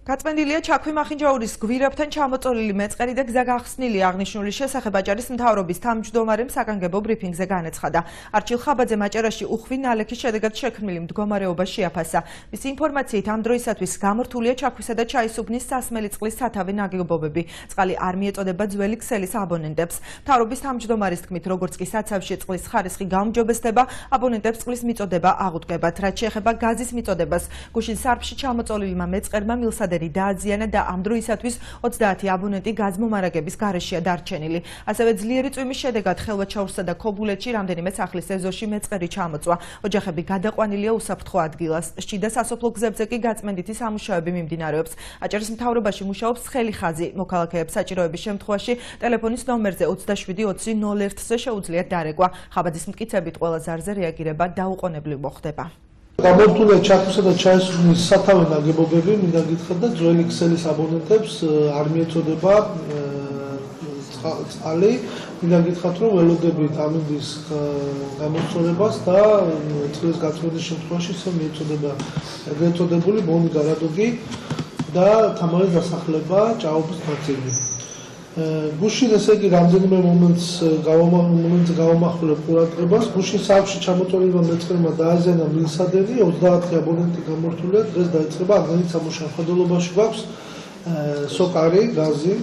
გაწმენდილია ჩაქვი მახინჯაურის გვირაბთან ჩამოწოლილი მეწყერი და გზა გახსნილი აღნიშნული შესახებ აჭარის მთავრობის თავმჯდომარემ საგანგებო ბრიფინგზე განაცხადა. არჩილ ხაბაძე აჭარაში უხვი ნალექის შედეგად შექმნილი მდგომარეობა შეაფასა. მისი ინფორმაციით ამ დროისათვის გამორთულია ჩაქვისა და ჩაისუბნის სასმელი წყლის სათავე ნაგებობები. წყალი არ მიეწოდება ძველი ქსელის აბონენტებს. მთავრობის თავმჯდომარის თქმით, როგორც კი საცავში წყლის ხარისხი გაუმჯობესდება, აბონენტებს წყლის მიწოდება აღუდგებათ. რაც შეეხება გაზის მიწოდებას, გუშინ სარფში ჩამოწოლილმა მეწყერმა მილსადენი დააზიანა და ამ დროისათვის 30 აბონენტი გაზმომარაგების გარეშეა დარჩენილი. ასევე ძლიერი წვიმის შედეგად ხელვაჩაურსა და ქობულეთში რამდენიმე სახლის ეზოში მეწყერი ჩამოწვა. ოჯახები გადაყვანილია უსაფრთხო ადგილას. შიდა სასოფლო გზებზე კი გაწმენდითი სამუშაოები მიმდინარეობს. აჭარის მთავრობაში მუშაობს ცხელი ხაზი. მოქალაქეებს საჭიროების შემთხვევაში ტელეფონის ნომერზე 2720-01-ზე შეუძლიათ დარეკვა. ხაბაძის მტკიცებით ყველა ზარზე რეაგირება დაუყონებლივ მოხდება. გამორთულია ჩაქვისა და ჩაისუბნის სათავე ნაგებობები, მინდა გითხრათ და ძველი ქსელის აბონენტებს არ მიეწოდება წყალი. მინდა გითხრათ, რომ ველოდებით ამინდის გამოცოლებას და წყლის გაწმენდის შემთხვევაში ისე მიეწოდება ეგრეთ წოდებული ბონი გარადოგი და თამარის დასახლება ჭაობის ნაწილი. გუშინ ესე იგი რამდენიმე მომენტს გავამახვილებ ყურადღებას. გუშინ სახლში ჩამოწოლილმა მეწყერმა დააზიანა მილსადენი, 30 აბონენტი გამორთულია. დღეს დაიწყება აღდგენითი სამუშაო. ხედულობაში გვაქვს სოკარი, გაზი.